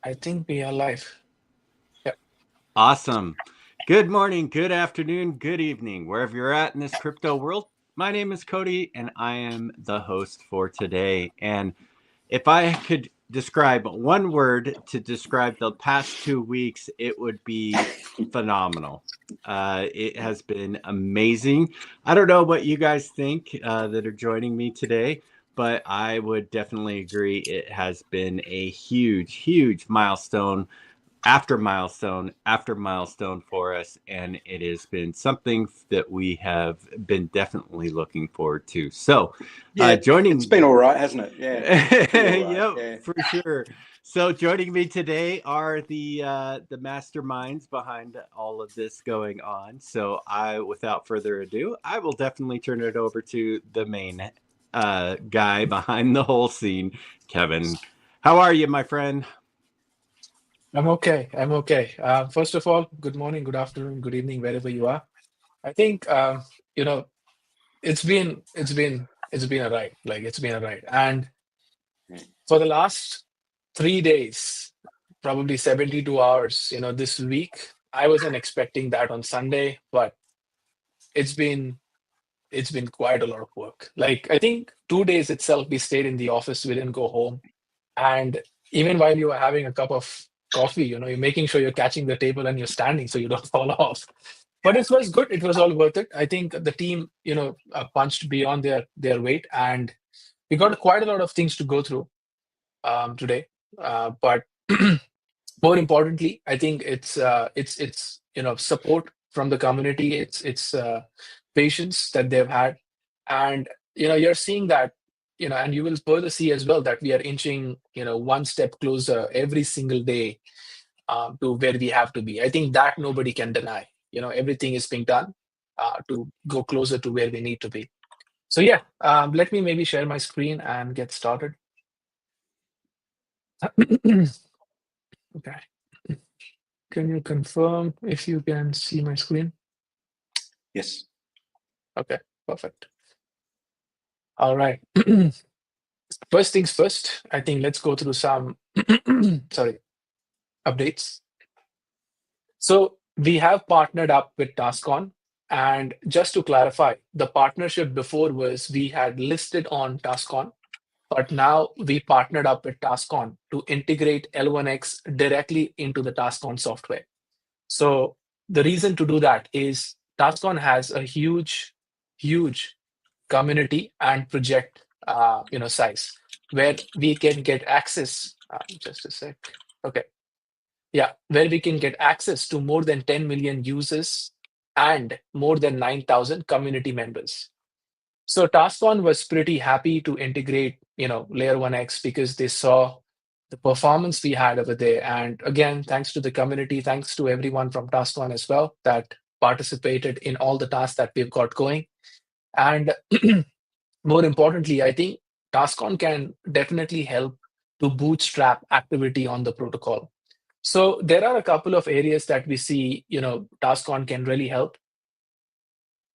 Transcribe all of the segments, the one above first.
I think we are live. Yeah. Awesome. Good morning, good afternoon, good evening, wherever you're at in this crypto world. My name is Cody, and I am the host for today. And if I could describe one word to describe the past 2 weeks, it would be phenomenal. It has been amazing. I don't know what you guys think that are joining me today, but I would definitely agree it has been a huge, huge milestone after milestone for us, and it has been something that we have been definitely looking forward to. So Yeah, it's joining been all right, hasn't it? Yeah, it's been all right. yep, Yeah. for sure. So joining me today are the masterminds behind all of this going on. So I, without further ado, I will definitely turn it over to the main guy behind the whole scene, Kevin. How are you, my friend? I'm okay. I'm okay. First of all, good morning, good afternoon, good evening, wherever you are. I think you know it's been a ride. Like it's been a ride, and Yeah. for the last 3 days, probably 72 hours. This week I wasn't expecting that on Sunday, but it's been it's been quite a lot of work. Like I think 2 days itself, we stayed in the office. We didn't go home. And even while you are having a cup of coffee, you're making sure you're catching the table and you're standing so you don't fall off. But it was good. It was all worth it. I think the team, punched beyond their weight, and we got quite a lot of things to go through today. But more importantly, I think it's support from the community. It's patience that they've had, and you're seeing that, and you will further see as well that we are inching one step closer every single day to where we have to be. I think that nobody can deny. Everything is being done to go closer to where we need to be. So yeah, let me maybe share my screen and get started. Okay. Can you confirm if you can see my screen? Yes. Okay, perfect. All right. First things first, I think let's go through some sorry, updates. So we have partnered up with TaskOn. And just to clarify, the partnership before was we had listed on TaskOn, but now we partnered up with TaskOn to integrate L1X directly into the TaskOn software. So the reason to do that is TaskOn has a huge, huge community and project, size where we can get access. Just a sec. Okay, yeah, where we can get access to more than 10 million users and more than 9,000 community members. So TaskOn was pretty happy to integrate, Layer 1X because they saw the performance we had over there. And again, thanks to the community, thanks to everyone from TaskOn as well that participated in all the tasks that we've got going. And more importantly, I think TaskOn can definitely help to bootstrap activity on the protocol. So there are a couple of areas that we see, TaskOn can really help.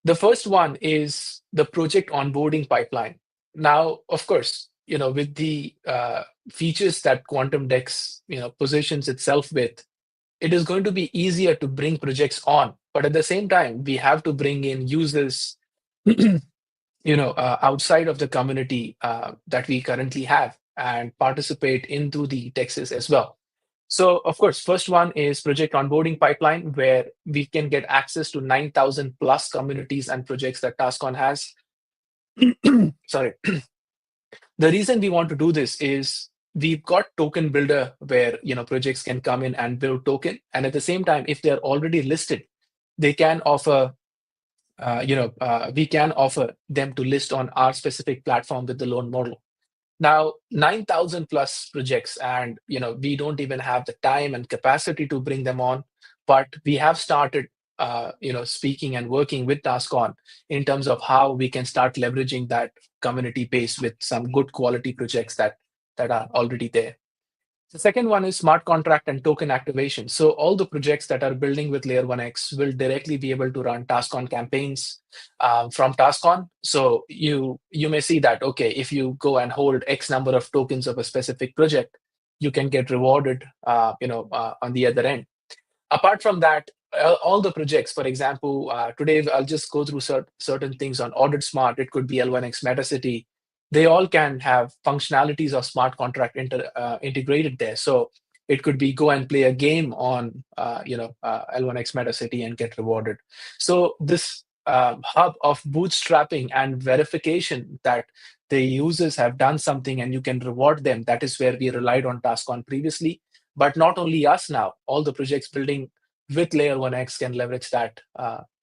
The first one is the project onboarding pipeline. Now, of course, with the features that Quantum DeX, positions itself with, it is going to be easier to bring projects on. But at the same time, we have to bring in users, outside of the community that we currently have and participate into the Texas as well. So, of course, first one is project onboarding pipeline, where we can get access to 9,000 plus communities and projects that TaskOn has. Sorry. The reason we want to do this is we've got token builder where projects can come in and build token, and at the same time, if they're already listed, they can offer we can offer them to list on our specific platform with the loan model. Now, 9,000 plus projects, and we don't even have the time and capacity to bring them on, but we have started, speaking and working with TaskOn in terms of how we can start leveraging that community base with some good quality projects that are already there. The second one is smart contract and token activation. So all the projects that are building with Layer 1X will directly be able to run TaskOn campaigns from TaskOn. So you may see that, okay, if you go and hold X number of tokens of a specific project, you can get rewarded, on the other end. Apart from that, all the projects, for example, today I'll just go through certain things on Audit Smart. It could be L1X Metacity. They all can have functionalities of smart contract integrated there. So it could be go and play a game on L1X Metacity and get rewarded. So this hub of bootstrapping and verification that the users have done something and you can reward them, that is where we relied on TaskOn previously. But not only us now, all the projects building with Layer 1x can leverage that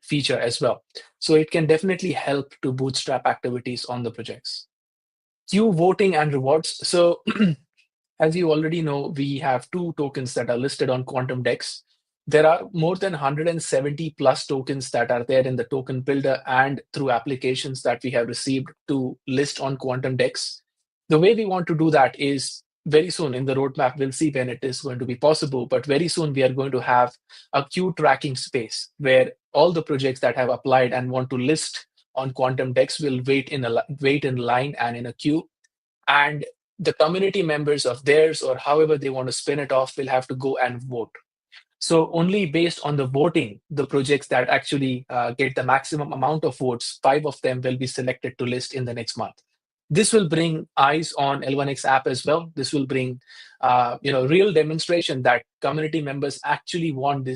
feature as well. So it can definitely help to bootstrap activities on the projects. Queue voting and rewards. So as you already know, we have two tokens that are listed on Quantum DeX. There are more than 170 plus tokens that are there in the token builder and through applications that we have received to list on Quantum DeX. The way we want to do that is very soon in the roadmap, we'll see when it is going to be possible, but very soon we are going to have a queue tracking space where all the projects that have applied and want to list on Quantum DeX will wait in line and in a queue. And the community members of theirs or however they want to spin it off will have to go and vote. So only based on the voting, the projects that actually get the maximum amount of votes, 5 of them will be selected to list in the next month. This will bring eyes on L1X app as well. This will bring, real demonstration that community members actually want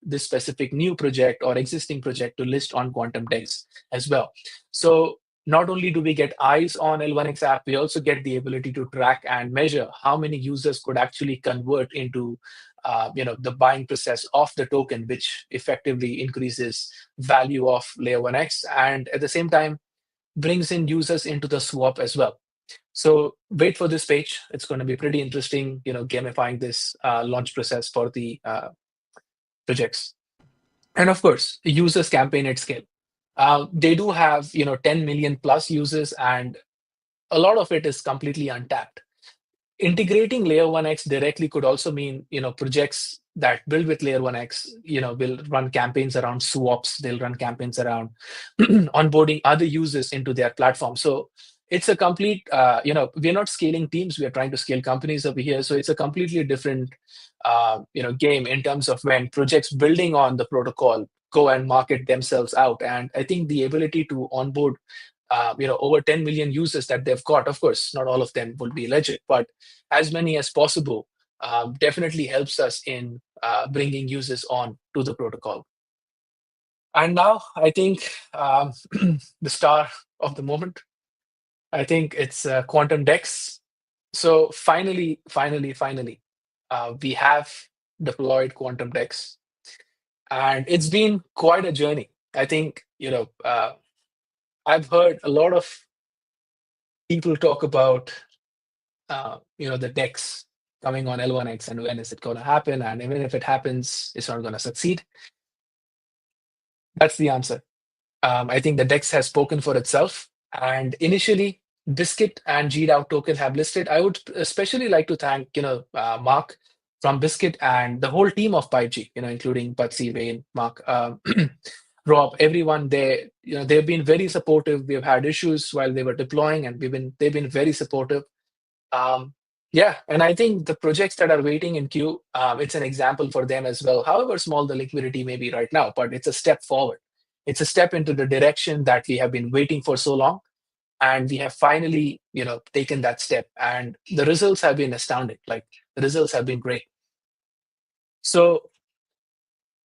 this specific new project or existing project to list on Quantum DeX as well. So not only do we get eyes on L1X app, we also get the ability to track and measure how many users could actually convert into the buying process of the token, which effectively increases value of Layer 1x, and at the same time brings in users into the swap as well. So wait for this page. It's going to be pretty interesting, gamifying this launch process for the projects. And of course, users campaign at scale. They do have 10 million plus users, and a lot of it is completely untapped. Integrating Layer 1x directly could also mean projects that build with Layer 1x will run campaigns around swaps. They'll run campaigns around onboarding other users into their platform. So it's a complete we're not scaling teams, we're trying to scale companies over here. So it's a completely different game in terms of when projects building on the protocol go and market themselves out. And I think the ability to onboard over 10 million users that they've got. Of course, not all of them will be legit, but as many as possible definitely helps us in bringing users on to the protocol. And now I think the star of the moment, I think it's Quantum DeX. So finally, we have deployed Quantum DeX, and it's been quite a journey. I think I've heard a lot of people talk about the DeX coming on L1X and when is it going to happen, and even if it happens, it's not going to succeed. That's the answer. I think the DeX has spoken for itself, and initially Biscuit and GDAO token have listed. I would especially like to thank Mark from Biscuit and the whole team of 5G, including Butsy, Wayne, Mark, Rob, everyone there. They've been very supportive. We've had issues while they were deploying, and they've been very supportive. And I think the projects that are waiting in queue, it's an example for them as well. However small the liquidity may be right now, but it's a step forward. It's a step into the direction that we have been waiting for so long. And we have finally, taken that step. And the results have been astounding. Like, the results have been great. So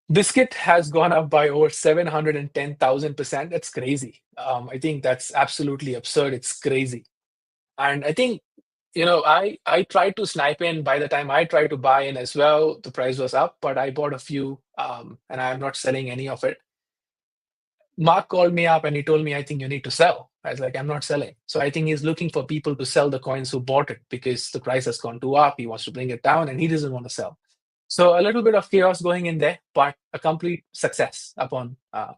Biscuit has gone up by over 710,000%. That's crazy. I think that's absolutely absurd. It's crazy. And I think, I tried to snipe in. By the time I tried to buy in as well, the price was up, but I bought a few, and I'm not selling any of it. Mark called me up and he told me, I think you need to sell. I was like, I'm not selling. So I think he's looking for people to sell the coins who bought it because the price has gone too up. He wants to bring it down and he doesn't want to sell. So a little bit of chaos going in there, but a complete success upon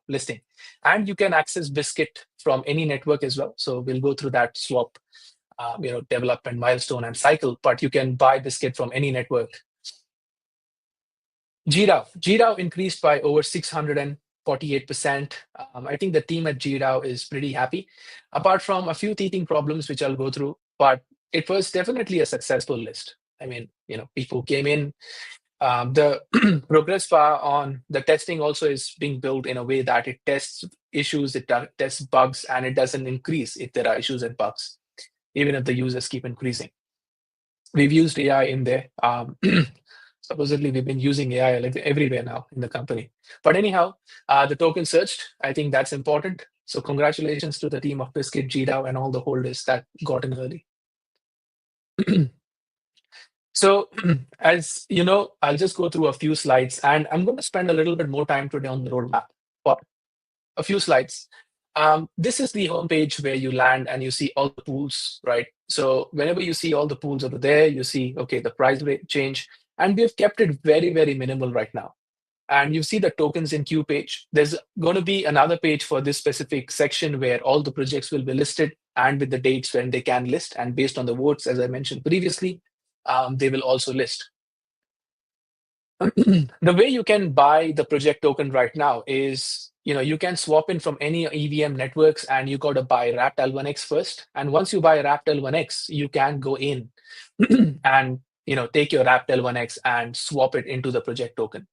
listing. And you can access Biscuit from any network as well. So we'll go through that swap, development milestone and cycle, but you can buy Biscuit from any network. GDAO increased by over 648%. I think the team at GDAO is pretty happy, apart from a few teething problems, which I'll go through, but it was definitely a successful list. I mean, people came in. The progress bar on the testing also is being built in a way that it tests issues, it tests bugs, and it doesn't increase if there are issues and bugs, even if the users keep increasing. We've used AI in there. Supposedly, we've been using AI like everywhere now in the company. But anyhow, the token searched. I think that's important. So congratulations to the team of Biscuit, GDAO, and all the holders that got in early. So as you know, I'll just go through a few slides, and I'm going to spend a little bit more time today on the roadmap. But a few slides. This is the homepage where you land and you see all the pools, right? So whenever you see all the pools over there, you see, okay, the price rate change, and we've kept it very, very minimal right now. And you see the tokens in queue page. There's going to be another page for this specific section where all the projects will be listed and with the dates when they can list. And based on the votes, as I mentioned previously, they will also list. The way you can buy the project token right now is, you can swap in from any EVM networks, and you got to buy wrapped L1X first. And once you buy wrapped L1X, you can go in and take your wrapped L1X and swap it into the project token.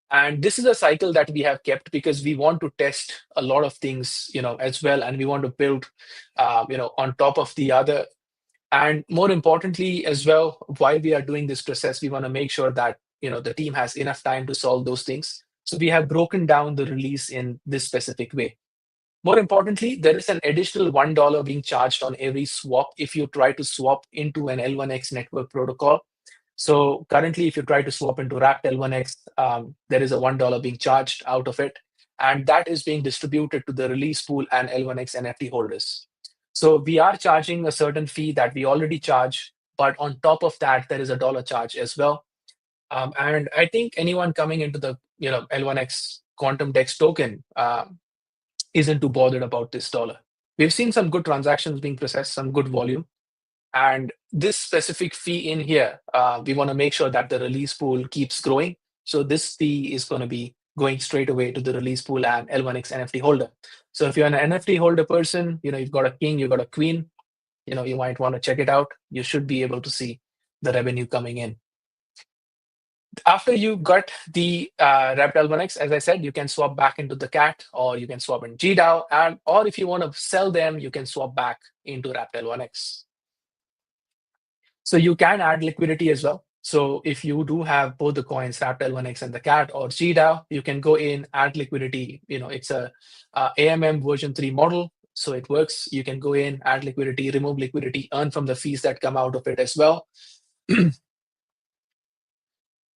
And this is a cycle that we have kept because we want to test a lot of things, as well, and we want to build, on top of the other. And more importantly, as well, while we are doing this process, we want to make sure that the team has enough time to solve those things. So we have broken down the release in this specific way. More importantly, there is an additional $1 being charged on every swap if you try to swap into an L1X network protocol. So currently, if you try to swap into wrapped L1X, there is a $1 being charged out of it. And that is being distributed to the release pool and L1X NFT holders. So we are charging a certain fee that we already charge, but on top of that, there is a dollar charge as well. And I think anyone coming into the L1X Quantum DEX token isn't too bothered about this dollar. We've seen some good transactions being processed, some good volume. And this specific fee in here, we want to make sure that the release pool keeps growing. So this fee is going to be going straight away to the release pool and L1X NFT holder. So if you're an NFT holder person, you've got a king, you've got a queen, you might want to check it out. You should be able to see the revenue coming in. After you got the wrapped L1X, as I said, you can swap back into the CAT, or you can swap in GDAO, or if you want to sell them, you can swap back into wrapped L1X. So you can add liquidity as well. So if you do have both the coins, wrapped L1X and the CAT or GDAO, you can go in, add liquidity. It's a AMM version 3 model. So it works. You can go in, add liquidity, remove liquidity, earn from the fees that come out of it as well.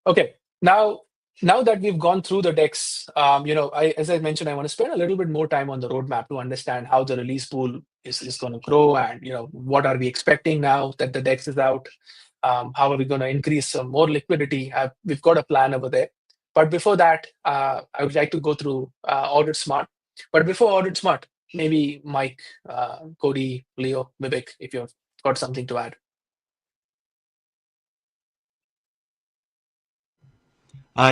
Okay, now that we've gone through the DEX, as I mentioned, I want to spend a little bit more time on the roadmap to understand how the release pool is going to grow, and what are we expecting now that the DEX is out. How are we going to increase some more liquidity? We've got a plan over there. But before that, I would like to go through Audit Smart. But before Audit Smart, maybe Mike, Cody, Leo, Vivek, if you've got something to add.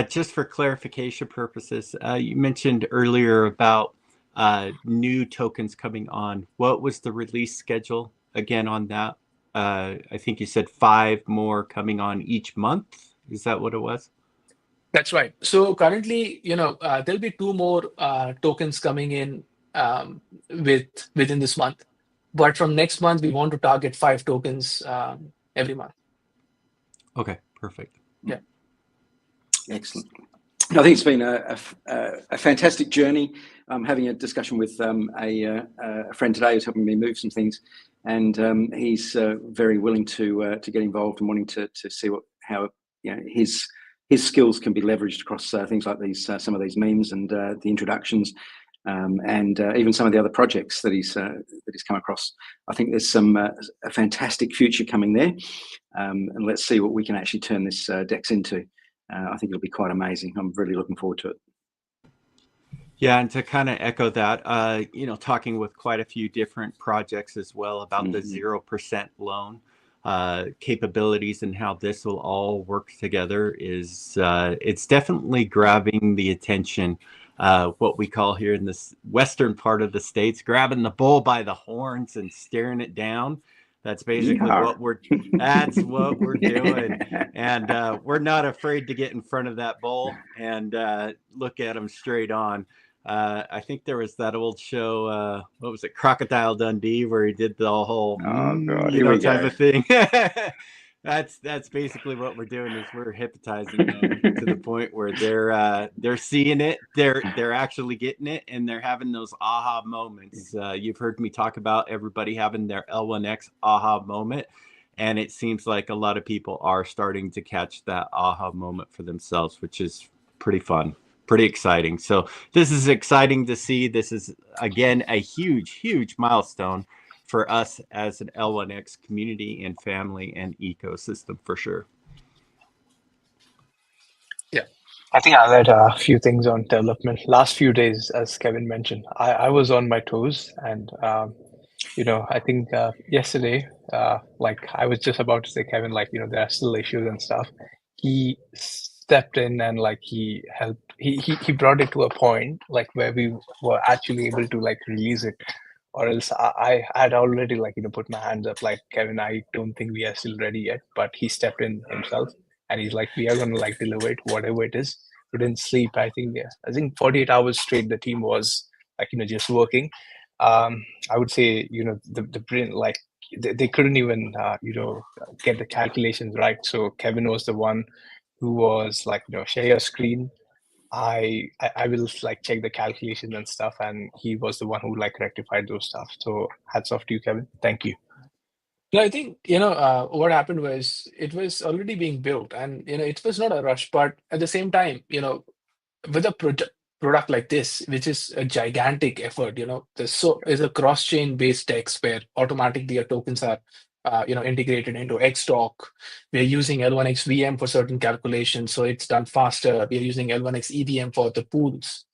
Just for clarification purposes, you mentioned earlier about new tokens coming on. What was the release schedule again on that? I think you said 5 more coming on each month. Is that what it was? That's right. So currently, there'll be 2 more tokens coming in within this month. But from next month, we want to target 5 tokens every month. Okay, perfect. Yeah. Excellent. I think it's been a fantastic journey. I'm having a discussion with a friend today who's helping me move some things, and he's very willing to get involved and wanting to see how his skills can be leveraged across things like these, some of these memes and the introductions, and even some of the other projects that he's come across. I think there's a fantastic future coming there, and let's see what we can actually turn this DEX into. I think it'll be quite amazing. I'm really looking forward to it. Yeah, and to kind of echo that, talking with quite a few different projects as well about the 0% loan capabilities and how this will all work together is it's definitely grabbing the attention. What we call here in this western part of the States, grabbing the bull by the horns and staring it down. That's basically that's what we're doing. And we're not afraid to get in front of that bull and look at him straight on. I think there was that old show, what was it, Crocodile Dundee, where he did the whole, Oh God, you here know, we type go. of thing. That's basically what we're doing, is we're hypnotizing them to the point where they're seeing it, they're actually getting it, and they're having those aha moments. You've heard me talk about everybody having their L1X aha moment, and it seems like a lot of people are starting to catch that aha moment for themselves, which is pretty fun, pretty exciting. So this is exciting to see. This is, again, a huge milestone for us as an L1X community and family and ecosystem, for sure. Yeah, I think I'll add a few things on development. Last few days, as Kevin mentioned, I was on my toes, and I think yesterday, like I was just about to say, Kevin, like there are still issues and stuff. He stepped in and like he helped. He brought it to a point like where we were actually able to like release it, or else I had already like put my hands up like, Kevin, I don't think we are still ready yet, but he stepped in himself and he's like, we are going to like deliver it whatever it is. We didn't sleep. I think 48 hours straight the team was like just working. I would say the brain, like they couldn't even get the calculations right. So Kevin was the one who was like share your screen. I will like check the calculations and stuff, and he was the one who like rectified those stuff. So hats off to you, Kevin. Thank you. No, I think what happened was it was already being built, and it was not a rush. But at the same time, with a product like this, which is a gigantic effort, there's is a cross-chain based DEX where automatically your tokens are integrated into Xtalk. We're using L1X VM for certain calculations, so it's done faster. We're using L1X EVM for the pools.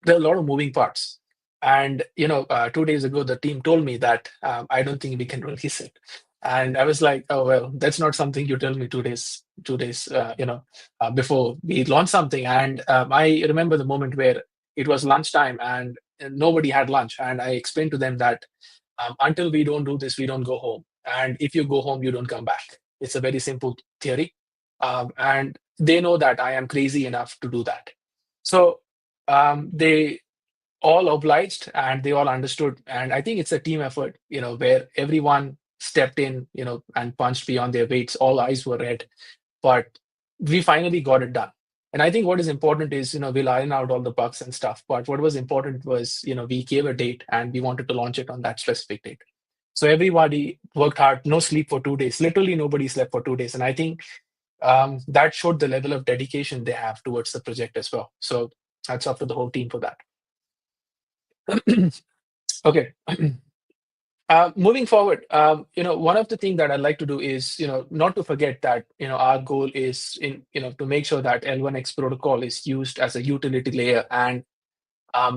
There are a lot of moving parts. And 2 days ago, the team told me that I don't think we can release it. And I was like, oh well, that's not something you tell me 2 days, before we launch something. And I remember the moment where it was lunchtime and nobody had lunch, and I explained to them that until we don't do this, we don't go home. And if you go home, you don't come back. It's a very simple theory, and they know that I am crazy enough to do that. So they all obliged and they all understood. And I think it's a team effort, where everyone stepped in, and punched beyond their weights. All eyes were red, but we finally got it done. And I think what is important is, we'll iron out all the bugs and stuff. But what was important was, we gave a date and we wanted to launch it on that specific date. So everybody worked hard, no sleep for 2 days. Literally nobody slept for 2 days. And I think that showed the level of dedication they have towards the project as well. So that's up to the whole team for that. Okay. Moving forward, one of the things that I'd like to do is, not to forget that, our goal is to make sure that L1X protocol is used as a utility layer, and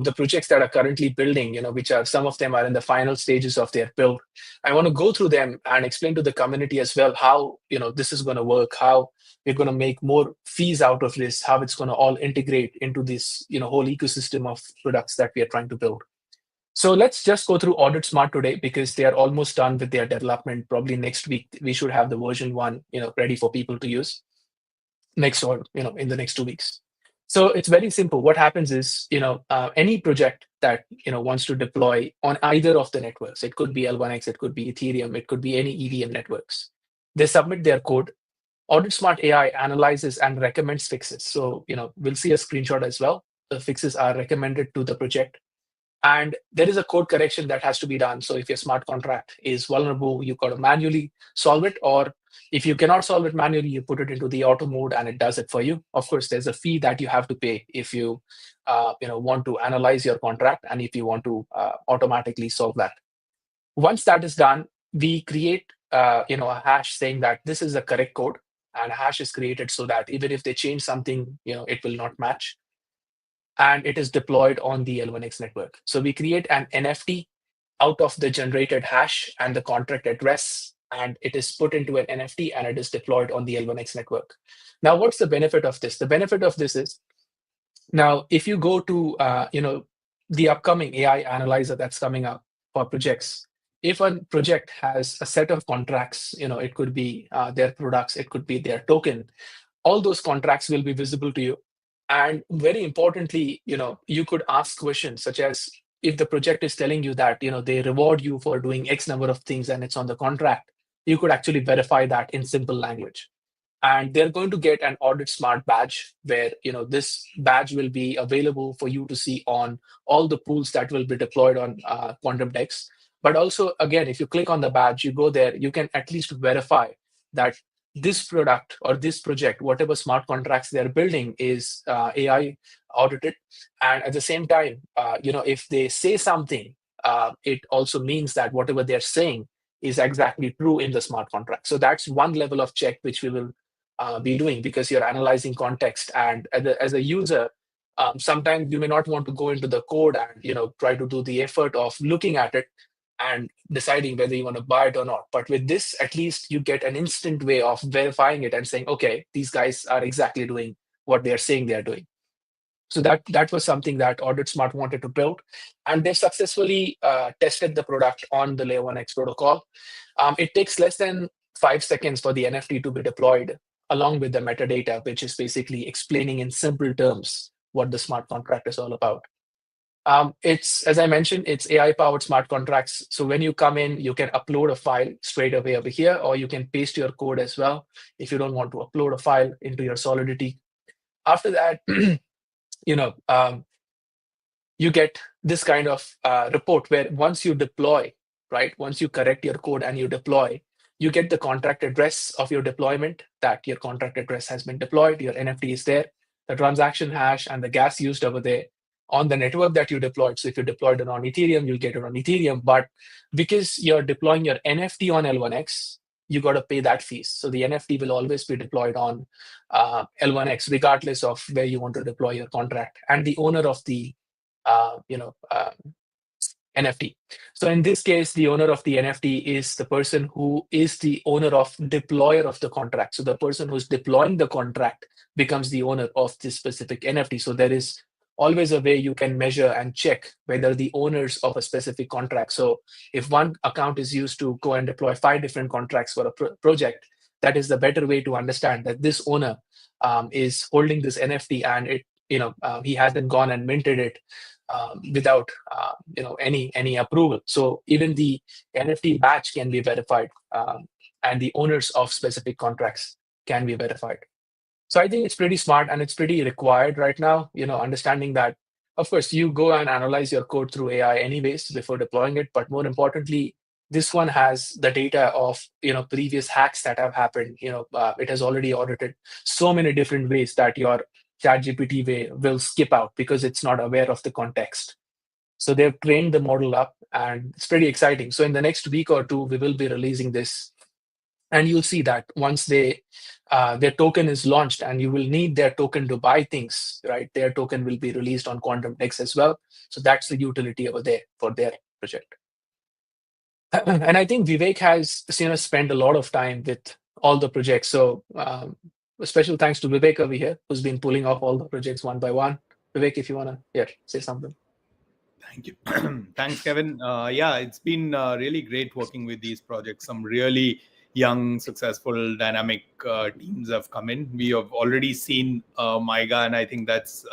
the projects that are currently building, which are some of them are in the final stages of their build. I want to go through them and explain to the community as well how, this is going to work, how we're going to make more fees out of this, how it's going to all integrate into this, whole ecosystem of products that we are trying to build. So let's just go through Audit Smart today because they are almost done with their development. Probably next week we should have the version 1, ready for people to use. Next, or in the next 2 weeks. So it's very simple. What happens is, any project that wants to deploy on either of the networks. It could be L1X, it could be Ethereum, it could be any EVM networks. They submit their code. Audit Smart AI analyzes and recommends fixes. So we'll see a screenshot as well. The fixes are recommended to the project. And there is a code correction that has to be done. So if your smart contract is vulnerable, you've got to manually solve it. Or if you cannot solve it manually, you put it into the auto mode and it does it for you. Of course, there's a fee that you have to pay if you want to analyze your contract and if you want to automatically solve that. Once that is done, we create a hash saying that this is the correct code, and a hash is created so that even if they change something, it will not match. And it is deployed on the L1X network. So we create an NFT out of the generated hash and the contract address, and it is put into an NFT and it is deployed on the L1X network. Now, what's the benefit of this? The benefit of this is, now if you go to the upcoming AI analyzer that's coming up for projects, if a project has a set of contracts, it could be their products, it could be their token, all those contracts will be visible to you. And very importantly, you could ask questions such as, if the project is telling you that they reward you for doing X number of things and it's on the contract, you could actually verify that in simple language. And they're going to get an audit smart badge where this badge will be available for you to see on all the pools that will be deployed on quantum DeX. But also, again, if you click on the badge, you go there, you can at least verify that this product or this project, whatever smart contracts they're building, is AI audited. And at the same time, if they say something, it also means that whatever they're saying is exactly true in the smart contract. So that's one level of check which we will be doing, because you're analyzing context. And as a user, sometimes you may not want to go into the code and try to do the effort of looking at it and deciding whether you want to buy it or not. But with this, at least you get an instant way of verifying it and saying, okay, these guys are exactly doing what they're saying they're doing. So that was something that Audit Smart wanted to build, and they've successfully tested the product on the Layer 1x protocol. It takes less than 5 seconds for the NFT to be deployed, along with the metadata, which is basically explaining in simple terms what the smart contract is all about. It's, as I mentioned, it's AI-powered smart contracts. So when you come in, you can upload a file straight away over here, or you can paste your code as well if you don't want to upload a file into your Solidity. After that, you get this kind of report where once you deploy, right? Once you correct your code and you deploy, you get the contract address of your deployment, that your contract address has been deployed, your NFT is there, the transaction hash and the gas used over there on the network that you deployed. So if you deployed it on Ethereum, you'll get it on Ethereum. But because you're deploying your NFT on L1x, you got to pay that fees. So the NFT will always be deployed on L1x, regardless of where you want to deploy your contract. And the owner of the uh, you know, uh, NFT. So in this case, the owner of the NFT is the person who is the owner of deployer of the contract. So the person who's deploying the contract becomes the owner of this specific NFT. So there is always a way you can measure and check whether the owners of a specific contract. So if one account is used to go and deploy 5 different contracts for a project, that is the better way to understand that this owner is holding this NFT, and he hasn't gone and minted it without any approval. So even the NFT batch can be verified, and the owners of specific contracts can be verified. So I think it's pretty smart, and it's pretty required right now. Understanding that, of course, you go and analyze your code through AI anyways before deploying it, but more importantly, this one has the data of previous hacks that have happened. It has already audited so many different ways that your ChatGPT way will skip out because it's not aware of the context. So they've trained the model up, and it's pretty exciting. So in the next week or two, we will be releasing this, and you'll see that once their token is launched, and you will need their token to buy things, right? Their token will be released on Quantum DeX as well. So that's the utility over there for their project. And I think Vivek has spent a lot of time with all the projects. So a special thanks to Vivek over here, who's been pulling off all the projects one by one. Vivek, if you want to say something. Thank you. Thanks, Kevin. Yeah, it's been really great working with these projects. Some really young, successful, dynamic teams have come in. We have already seen MIGA, and I think that's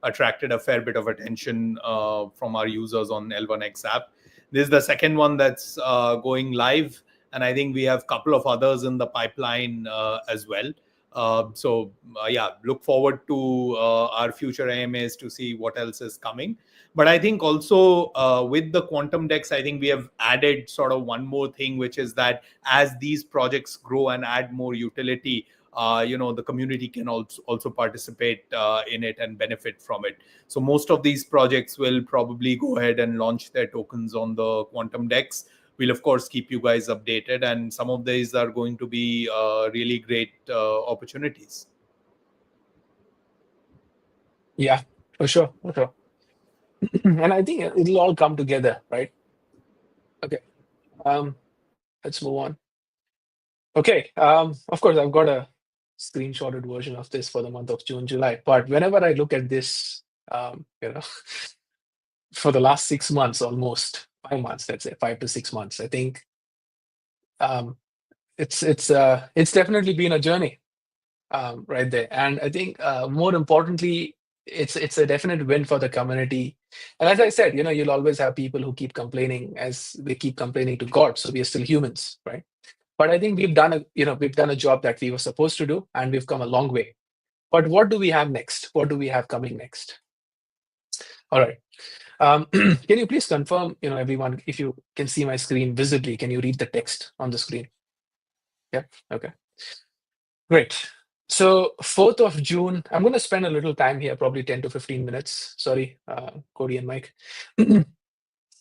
attracted a fair bit of attention from our users on L1X app. This is the second one that's going live, and I think we have a couple of others in the pipeline as well. Look forward to our future AMAs to see what else is coming. But I think also with the Quantum DeX, I think we have added sort of one more thing, which is that as these projects grow and add more utility, the community can also participate in it and benefit from it. So most of these projects will probably go ahead and launch their tokens on the Quantum DeX. We'll, of course, keep you guys updated. And some of these are going to be really great opportunities. Yeah, for sure. And I think it'll all come together, right? Okay. Let's move on. Okay. Of course, I've got a screenshotted version of this for the month of June, July. But whenever I look at this, for the last 6 months almost, 5 months, let's say 5 to 6 months. I think it's definitely been a journey right there. And I think more importantly, it's a definite win for the community. And as I said, you'll always have people who keep complaining as they keep complaining to God. So we are still humans, right? But I think we've done a job that we were supposed to do, and we've come a long way. But what do we have next? What do we have coming next? All right. Can you please confirm, everyone, if you can see my screen visibly? Can you read the text on the screen? Yeah. Okay. Great. So 4th of June, I'm going to spend a little time here, probably 10 to 15 minutes. Sorry, Cody and Mike,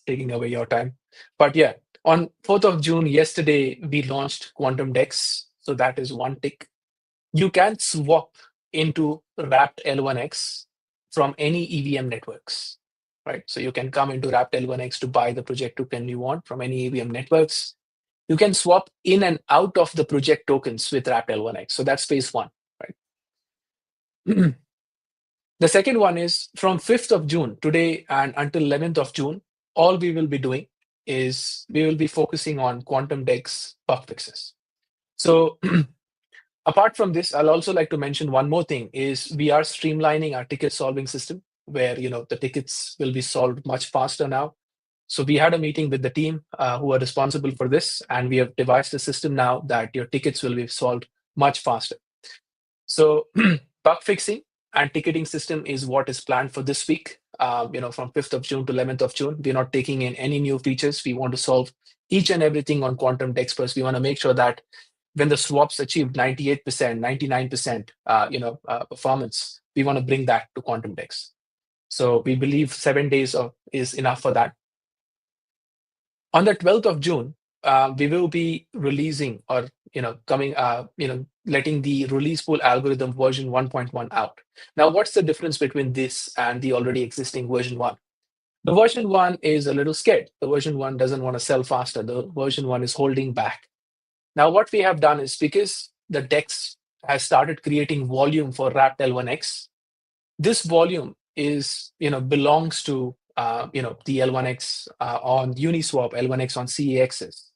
taking away your time. But yeah, on 4th of June, yesterday, we launched Quantum DeX. So that is one tick. You can swap into wrapped L1X from any EVM networks, right? So you can come into wrapped L1X to buy the project token you want from any EVM networks. You can swap in and out of the project tokens with wrapped L1X. So that's phase one, right? The second one is from 5th of June, today and until 11th of June, all we will be doing is we will be focusing on Quantum DeX bug fixes. So apart from this, I'll also like to mention one more thing is we are streamlining our ticket solving system where, the tickets will be solved much faster now. So we had a meeting with the team who are responsible for this, and we have devised a system now that your tickets will be solved much faster. So bug fixing and ticketing system is what is planned for this week. From 5th of June to 11th of June, we're not taking in any new features. We want to solve each and everything on Quantum DeX first. We want to make sure that when the swaps achieve 98%, 99%, performance, we want to bring that to Quantum DeX. So we believe 7 days is enough for that. On the 12th of June, we will be releasing or letting the release pool algorithm version 1.1 out. Now, what's the difference between this and the already existing version 1? The version 1 is a little scared. The version 1 doesn't want to sell faster. The version 1 is holding back. Now, what we have done is because the DEX has started creating volume for wrapped L1X, this volume belongs to the L1X on Uniswap, L1X on CEXs.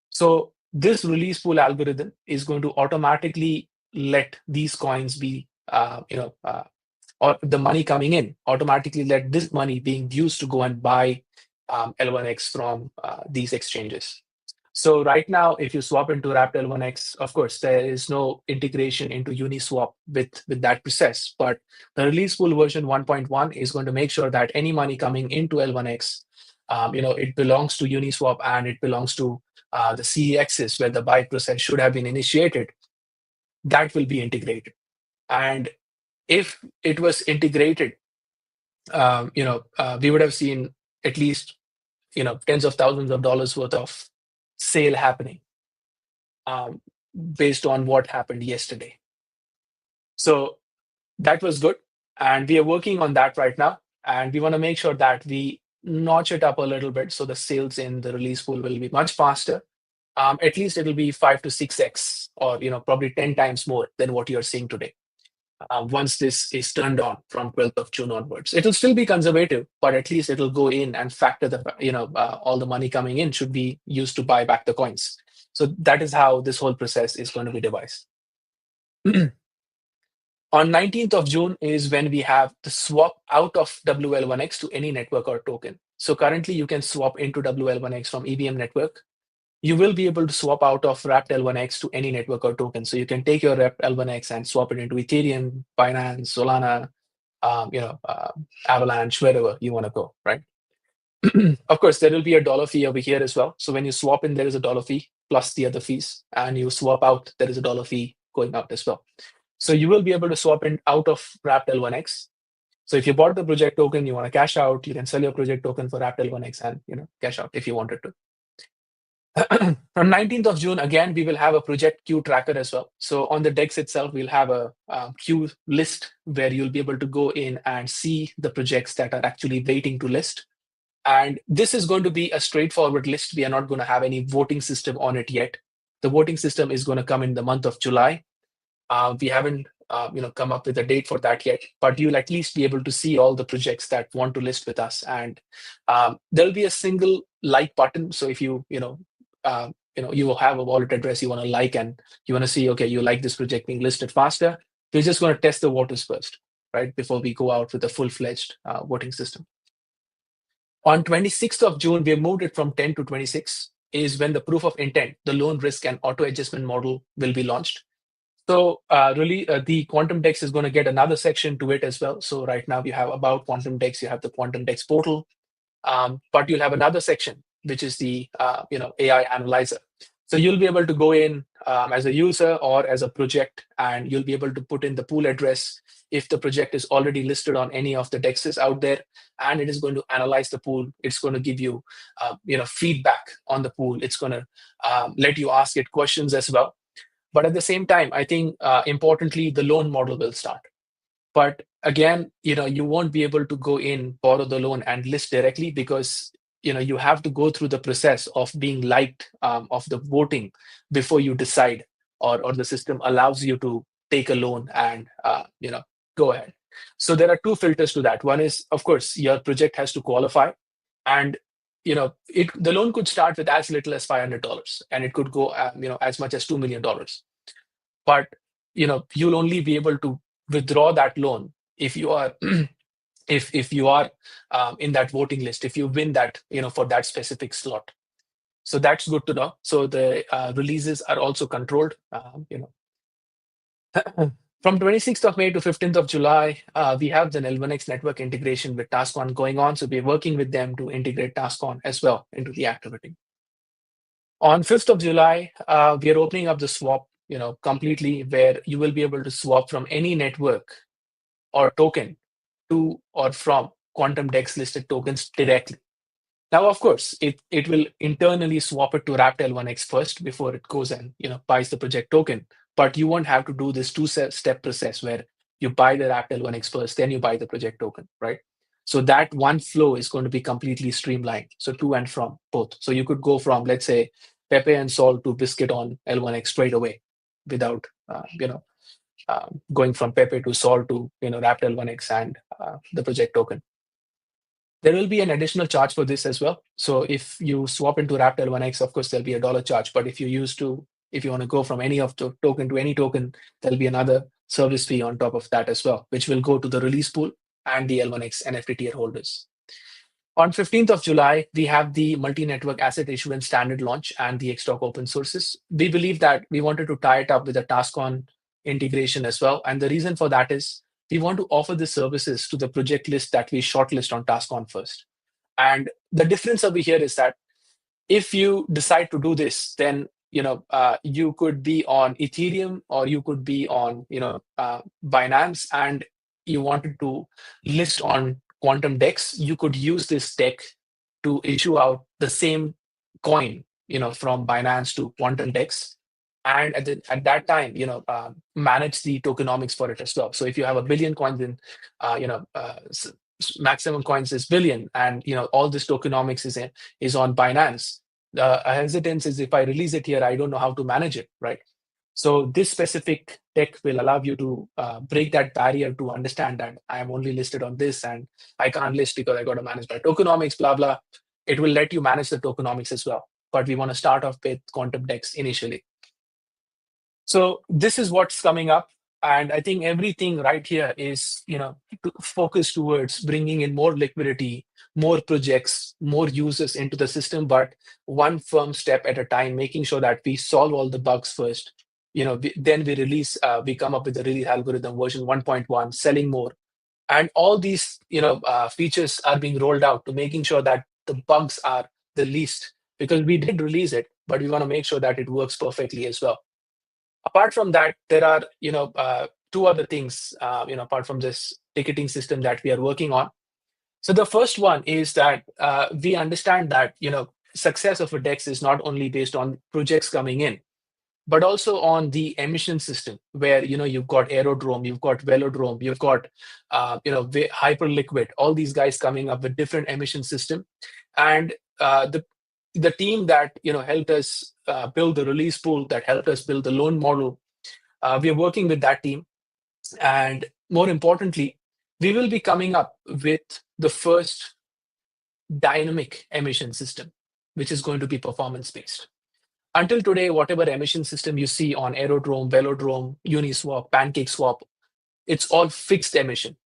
So this release pool algorithm is going to automatically let these coins be, or the money coming in, automatically let this money being used to go and buy L1X from these exchanges. So right now, if you swap into wrapped L1X, of course, there is no integration into Uniswap with that process. But the release pool version 1.1 is going to make sure that any money coming into L1X, it belongs to Uniswap and it belongs to the CEXs where the buy process should have been initiated. That will be integrated. And if it was integrated, we would have seen at least, tens of thousands of dollars worth of sale happening based on what happened yesterday. So that was good. And we are working on that right now. And we want to make sure that we notch it up a little bit so the sales in the release pool will be much faster. At least it'll be 5 to 6x or probably 10 times more than what you're seeing today. Once this is turned on from 12th of June onwards, it'll still be conservative, but at least it'll go in and factor the all the money coming in should be used to buy back the coins. So that is how this whole process is going to be devised. On 19th of June is when we have the swap out of WL1X to any network or token. So currently you can swap into WL1X from EVM network. You will be able to swap out of wrapped L1X to any network or token. So you can take your wrapped L1X and swap it into Ethereum, Binance, Solana, Avalanche, wherever you want to go, right? Of course, there will be a dollar fee over here as well. So when you swap in, there is a dollar fee plus the other fees, and you swap out, there is a dollar fee going out as well. So you will be able to swap in out of wrapped L1X. So if you bought the project token, you want to cash out, you can sell your project token for wrapped L1X and cash out if you wanted to. From 19th of June, again, we will have a project queue tracker as well. So on the DEX itself, we'll have a queue list where you'll be able to go in and see the projects that are actually waiting to list. And this is going to be a straightforward list. We are not going to have any voting system on it yet. The voting system is going to come in the month of July. We haven't come up with a date for that yet, but you'll at least be able to see all the projects that want to list with us. And there'll be a single like button. So if you will have a wallet address you want to like, and you want to see, okay, you like this project being listed faster. We're just going to test the waters first, right, before we go out with a full-fledged voting system. On 26th of June, we have moved it from 10 to 26, is when the proof of intent, the loan risk and auto adjustment model will be launched. So really, the Quantum DeX is going to get another section to it as well. So right now you have about Quantum DeX, you have the Quantum DeX portal, but you'll have another section, which is the AI analyzer. So you'll be able to go in as a user or as a project, and you'll be able to put in the pool address if the project is already listed on any of the DEXs out there, and it is going to analyze the pool. It's going to give you, feedback on the pool. It's going to let you ask it questions as well. But at the same time, I think importantly, the loan model will start. But again, you won't be able to go in, borrow the loan, and list directly, because you have to go through the process of being liked, of the voting, before you decide, or the system allows you to take a loan and go ahead. So there are two filters to that. One is, of course, your project has to qualify, and the loan could start with as little as $500, and it could go as much as $2 million. But you'll only be able to withdraw that loan if you are if you are in that voting list, if you win that for that specific slot. So that's good to know. So the releases are also controlled. From 26th of May to 15th of July, we have the L1X network integration with TaskOn going on. So we're working with them to integrate TaskOn as well into the activity. On 5th of July, we are opening up the swap completely, where you will be able to swap from any network or token to or from Quantum DEX listed tokens directly. Now, of course, it will internally swap it to Wrapped L1X first before it goes and buys the project token. But you won't have to do this two-step process where you buy the Wrapped L1X first, then you buy the project token, right? So that one flow is going to be completely streamlined. So to and from both. So you could go from, let's say, Pepe and Sol to Biscuit on L1X straight away, without going from Pepe to Sol to Wrapped L1X and the project token. There will be an additional charge for this as well. So if you swap into Wrapped L1X, of course, there'll be $1 charge. But if you want to go from any of the token to any token, there'll be another service fee on top of that as well, which will go to the release pool and the L1X NFT tier holders. On 15th of July, we have the multi-network asset issuance standard launch and the Xtalk open sources. We believe that we wanted to tie it up with a TaskOn integration as well. And the reason for that is we want to offer the services to the project list that we shortlist on TaskOn first. And the difference over here is that if you decide to do this, then you could be on Ethereum, or you could be on Binance, and you wanted to list on Quantum DEX, you could use this tech to issue out the same coin from Binance to Quantum DEX, and at that time manage the tokenomics for it as well. So if you have 1 billion coins in maximum coins is billion, and all this tokenomics is on Binance, the hesitance is, if I release it here, I don't know how to manage it, right? So this specific tech will allow you to break that barrier to understand that I am only listed on this, and I can't list because I got to manage my tokenomics, blah, blah. It will let you manage the tokenomics as well. But we want to start off with Quantum DEX initially. So this is what's coming up. And I think everything right here is, focused towards bringing in more liquidity, more projects, more users into the system, but one firm step at a time, making sure that we solve all the bugs first. Then we release, we come up with the release algorithm version 1.1, selling more. And all these, features are being rolled out to making sure that the bugs are the least, because we did release it, but we want to make sure that it works perfectly as well. Apart from that, there are two other things apart from this ticketing system that we are working on. So the first one is that we understand that success of a DEX is not only based on projects coming in, but also on the emission system, where you've got Aerodrome, you've got Velodrome, you've got Hyperliquid, all these guys coming up with different emission system, and the team that helped us build the release pool, that helped us build the loan model, we are working with that team. And more importantly, we will be coming up with the first dynamic emission system, which is going to be performance-based. Until today, whatever emission system you see on Aerodrome, Velodrome, Uniswap, PancakeSwap, it's all fixed emission.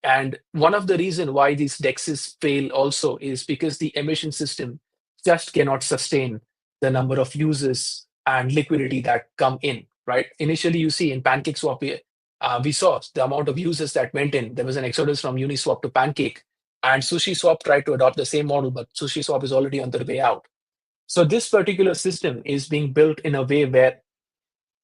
And one of the reasons why these DEXs fail also is because the emission system just cannot sustain the number of users and liquidity that come in, right? Initially, you see in PancakeSwap, we saw the amount of users that went in. There was an exodus from Uniswap to Pancake. And SushiSwap tried to adopt the same model, but SushiSwap is already on their way out. So this particular system is being built in a way where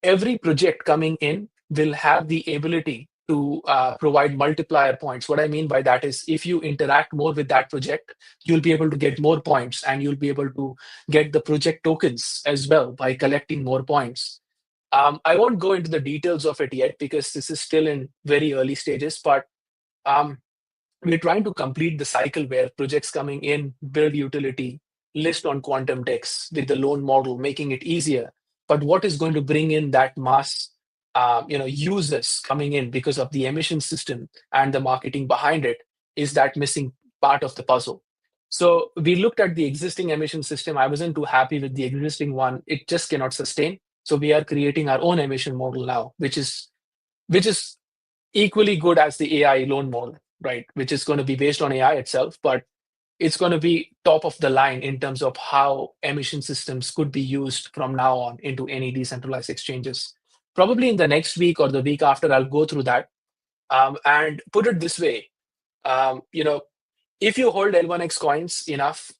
every project coming in will have the ability to provide multiplier points. What I mean by that is if you interact more with that project, you'll be able to get more points, and you'll be able to get the project tokens as well by collecting more points. I won't go into the details of it yet because this is still in very early stages, but we're trying to complete the cycle where projects coming in build utility, list on quantum DEX with the loan model, making it easier. But what is going to bring in that mass, users coming in because of the emission system and the marketing behind it is that missing part of the puzzle. So we looked at the existing emission system. I wasn't too happy with the existing one. It just cannot sustain. So we are creating our own emission model now, which is equally good as the AI loan model, right? Which is going to be based on AI itself, but it's going to be top of the line in terms of how emission systems could be used from now on into any decentralized exchanges. Probably in the next week or the week after, I'll go through that. And put it this way, if you hold L1X coins enough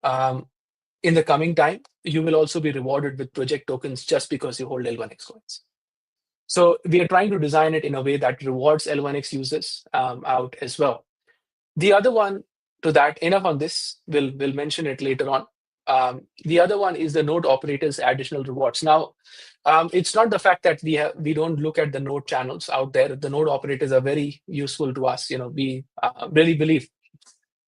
in the coming time, you will also be rewarded with project tokens just because you hold L1X coins. So we are trying to design it in a way that rewards L1X users out as well. The other one to that, enough on this, we'll mention it later on. The other one is the node operators' additional rewards. Now, it's not the fact that we don't look at the node channels out there. The node operators are very useful to us. We really believe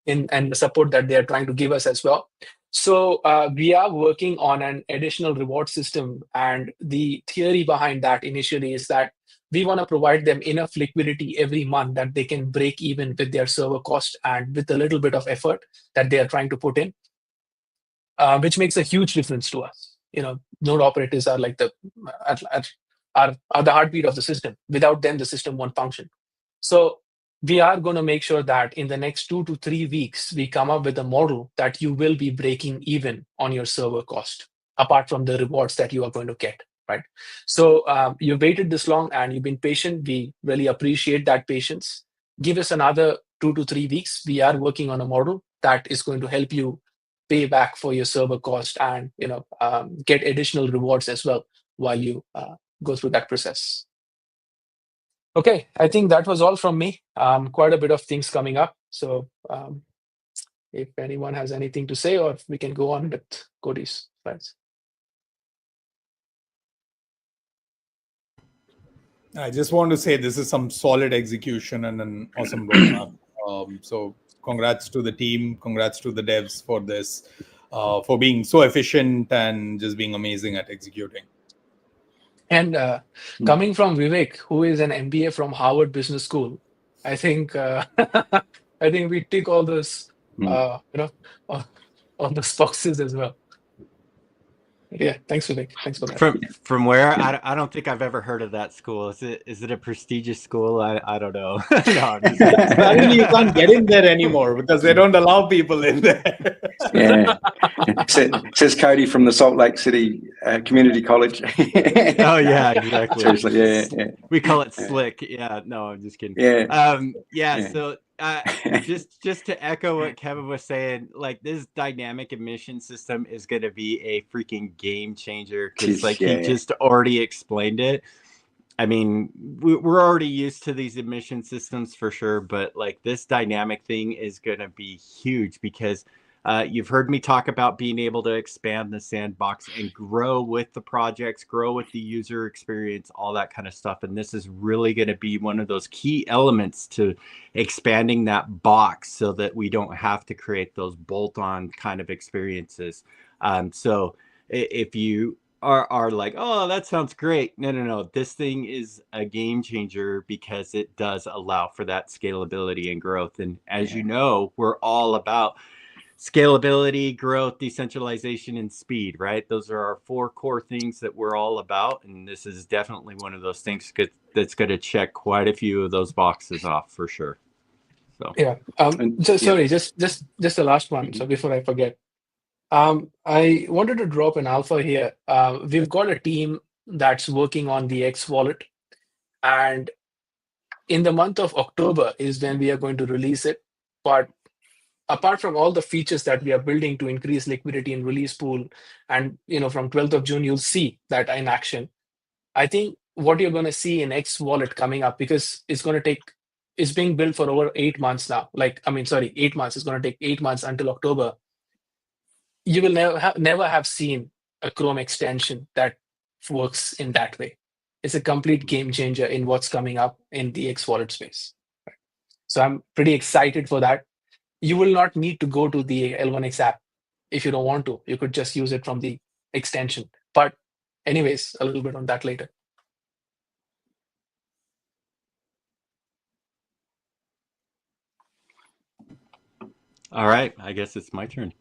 in and the support that they are trying to give us as well. So we are working on an additional reward system, and the theory behind that initially is that we want to provide them enough liquidity every month that they can break even with their server cost and with a little bit of effort that they are trying to put in, which makes a huge difference to us. Node operators are like are the heartbeat of the system. Without them, the system won't function. So we are going to make sure that in the next 2 to 3 weeks, we come up with a model that you will be breaking even on your server cost, apart from the rewards that you are going to get, right? So you've waited this long and you've been patient. We really appreciate that patience. Give us another 2 to 3 weeks. We are working on a model that is going to help you pay back for your server cost and get additional rewards as well while you go through that process. Okay, I think that was all from me. Quite a bit of things coming up. So if anyone has anything to say, or we can go on with Cody's slides. I just want to say this is some solid execution and an awesome roadmap. So congrats to the team, congrats to the devs for this, for being so efficient and just being amazing at executing. And coming from Vivek, who is an MBA from Harvard Business School, I think I think we tick all those all those boxes as well. Yeah, thanks, Vivek. Thanks for that. From where? I don't think I've ever heard of that school. Is it a prestigious school? I don't know. No, apparently you can't get in there anymore because they don't allow people in there. Yeah, says Cody from the Salt Lake City Community College. Oh yeah, exactly. Seriously, yeah. We call it slick. Yeah, no, I'm just kidding. Yeah. So just to echo what Kevin was saying, like this dynamic emission system is going to be a freaking game changer because he just already explained it. I mean, we're already used to these emission systems for sure, but like this dynamic thing is going to be huge because you've heard me talk about being able to expand the sandbox and grow with the projects, grow with the user experience, all that kind of stuff. And this is really going to be one of those key elements to expanding that box so that we don't have to create those bolt-on kind of experiences. So if you are like, oh, that sounds great. No. This thing is a game changer because it does allow for that scalability and growth. And as you know, we're all about scalability, growth, decentralization, and speed, right? Those are our 4 core things that we're all about. And this is definitely one of those things that's going to check quite a few of those boxes off for sure. So Yeah. Sorry, just the last one. So before I forget, I wanted to drop an alpha here. We've got a team that's working on the X wallet, and in the month of October is when we are going to release it. But apart from all the features that we are building to increase liquidity in release pool, and from 12th of June, you'll see that in action. I think what you're going to see in X wallet coming up, because it's being built for over 8 months now. 8 months. It's going to take 8 months until October. You will never have seen a Chrome extension that works in that way. It's a complete game changer in what's coming up in the X wallet space. So I'm pretty excited for that. You will not need to go to the L1X app if you don't want to. You could just use it from the extension. But anyways, a little bit on that later. all right, I guess it's my turn.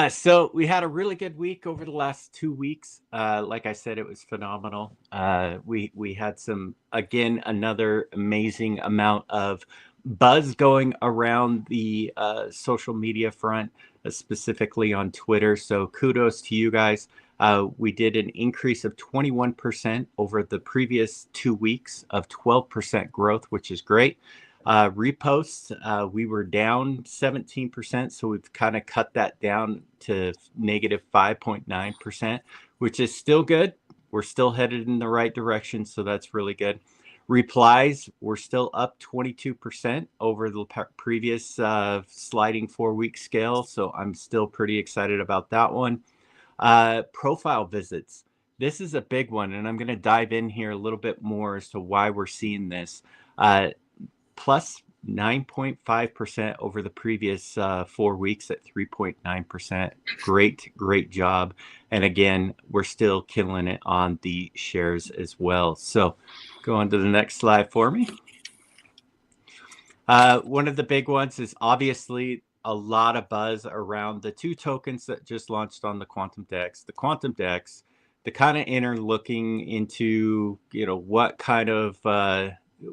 So we had a really good week over the last 2 weeks. Like I said, it was phenomenal. We had another amazing amount of buzz going around the social media front, specifically on Twitter. So kudos to you guys. We did an increase of 21% over the previous 2 weeks of 12% growth, which is great. Reposts, we were down 17%, so we've kind of cut that down to negative 5.9%, which is still good. We're still headed in the right direction, so that's really good. Replies, we're still up 22% over the previous sliding 4-week scale, so I'm still pretty excited about that one. Profile visits. This is a big one, and I'm going to dive in here a little bit more as to why we're seeing this. Plus 9.5% over the previous 4 weeks at 3.9%. Great job. And again, we're still killing it on the shares as well. So go on to the next slide for me. One of the big ones is obviously a lot of buzz around the 2 tokens that just launched on the Quantum DEX. The Quantum DEX, the kind of inner looking into, what kind of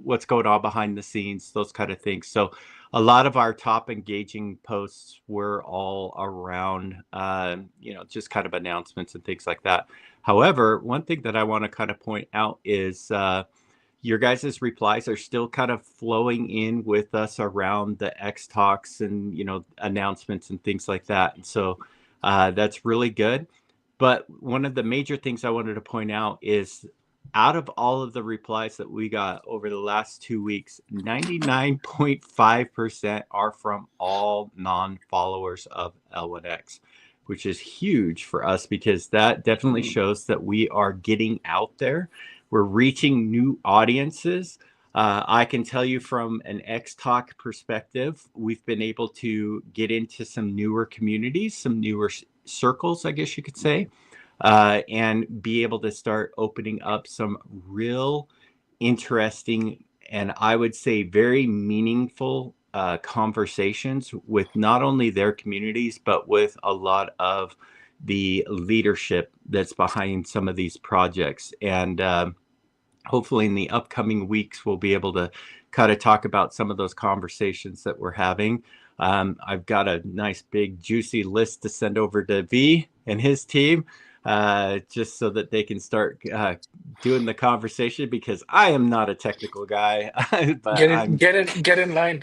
what's going on behind the scenes, those kind of things. So a lot of our top engaging posts were all around, just kind of announcements and things like that. However, one thing that I want to kind of point out is your guys' replies are still kind of flowing in with us around the X talks and, announcements and things like that. And so that's really good. But one of the major things I wanted to point out is out of all of the replies that we got over the last 2 weeks, 99.5% are from all non-followers of L1X, which is huge for us because that definitely shows that we are getting out there. We're reaching new audiences. I can tell you from an X Talk perspective, we've been able to get into some newer communities, some newer circles, I guess you could say. And be able to start opening up some real interesting and I would say very meaningful conversations with not only their communities, but with a lot of the leadership that's behind some of these projects. And hopefully in the upcoming weeks, we'll be able to kind of talk about some of those conversations that we're having. I've got a nice big juicy list to send over to V and his team. Just so that they can start doing the conversation because I am not a technical guy. But get in line.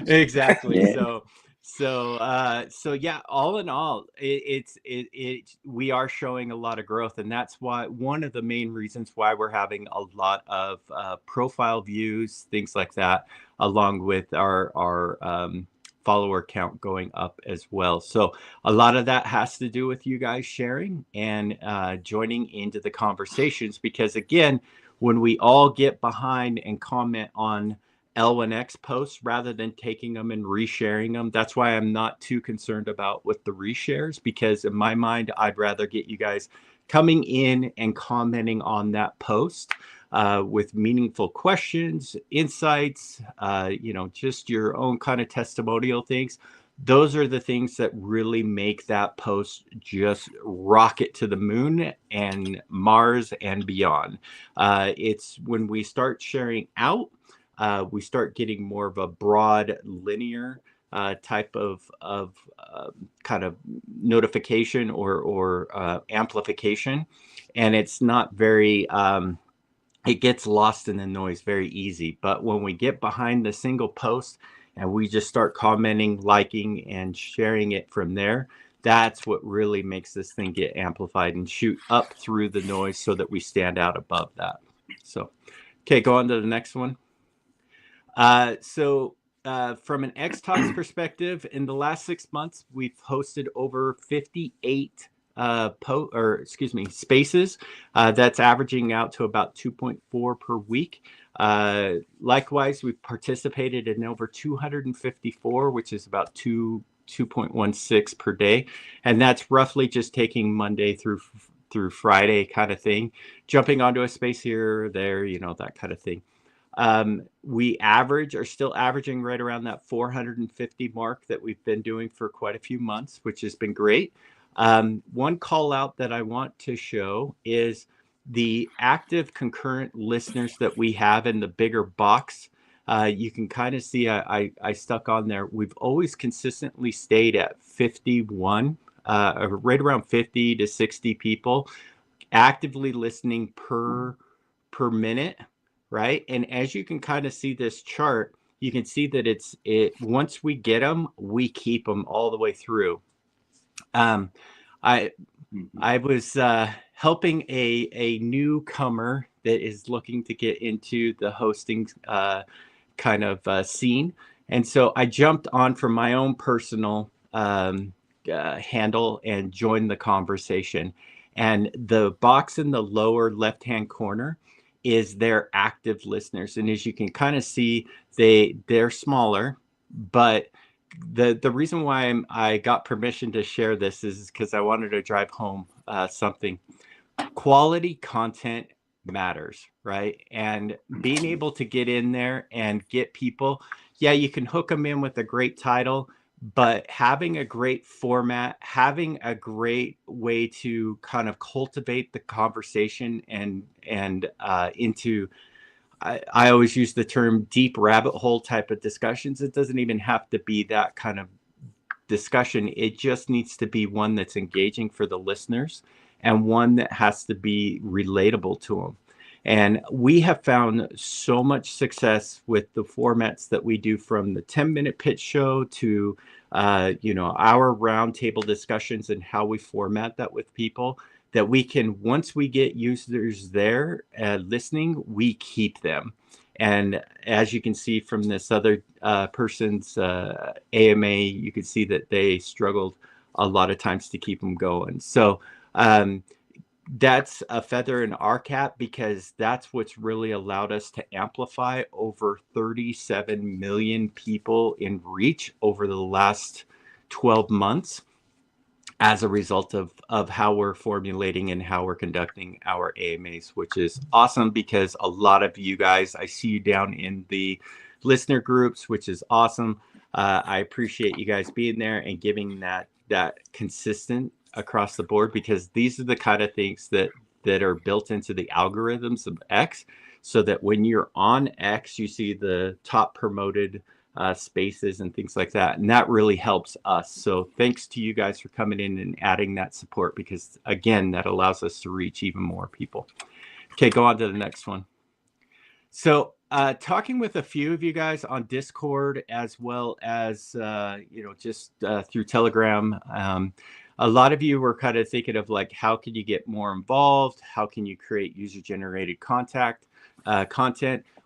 Exactly. Yeah. So yeah, all in all, we are showing a lot of growth, and that's why one of the main reasons why we're having a lot of profile views, things like that, along with our follower count going up as well. So a lot of that has to do with you guys sharing and joining into the conversations because again, when we all get behind and comment on L1X posts rather than taking them and resharing them. That's why I'm not too concerned about with the reshares, because in my mind, I'd rather get you guys coming in and commenting on that post with meaningful questions, insights, just your own kind of testimonial things. Those are the things that really make that post just rocket to the moon and Mars and beyond. It's when we start sharing out, we start getting more of a broad linear type of kind of notification or amplification, and it's not very it gets lost in the noise very easy. But when we get behind the single post and we just start commenting, liking, and sharing it from there, that's what really makes this thing get amplified and shoot up through the noise so that we stand out above that. So, okay, go on to the next one. From an X Talks perspective, in the last 6 months, we've hosted over 58 spaces. That's averaging out to about 2.4 per week. Likewise, we've participated in over 254, which is about 2.16 per day, and that's roughly just taking Monday through Friday kind of thing, jumping onto a space here or there, that kind of thing. We are still averaging right around that 450 mark that we've been doing for quite a few months, which has been great. One call out that I want to show is the active concurrent listeners that we have in the bigger box. You can kind of see I stuck on there. We've always consistently stayed at 51, right around 50 to 60 people actively listening per minute. Right. And as you can kind of see this chart, you can see that once we get them, we keep them all the way through. I was helping a newcomer that is looking to get into the hosting kind of scene. And so I jumped on from my own personal handle and joined the conversation. And the box in the lower left-hand corner is their active listeners. And as you can kind of see, they're smaller, but the reason why I got permission to share this is because I wanted to drive home something. Quality content matters, right? And being able to get in there and get people, yeah, you can hook them in with a great title, but having a great format, having a great way to kind of cultivate the conversation and into, I always use the term deep rabbit hole type of discussions. It doesn't even have to be that kind of discussion. It just needs to be one that's engaging for the listeners and one that has to be relatable to them. And we have found so much success with the formats that we do, from the 10-minute pitch show to, our roundtable discussions and how we format that with people, that we can, once we get users there listening, we keep them. And as you can see from this other person's AMA, you can see that they struggled a lot of times to keep them going. So that's a feather in our cap, because that's what's really allowed us to amplify over 37 million people in reach over the last 12 months as a result of how we're formulating and how we're conducting our AMAs, which is awesome, because a lot of you guys, I see you down in the listener groups, which is awesome. I appreciate you guys being there and giving that consistent across the board, because these are the kind of things that are built into the algorithms of X, so that when you're on X, you see the top promoted spaces and things like that. And that really helps us. So thanks to you guys for coming in and adding that support, because again, that allows us to reach even more people. Okay, go on to the next one. So talking with a few of you guys on Discord, as well as, just through Telegram, a lot of you were kind of thinking of like, how can you get more involved? How can you create user-generated content?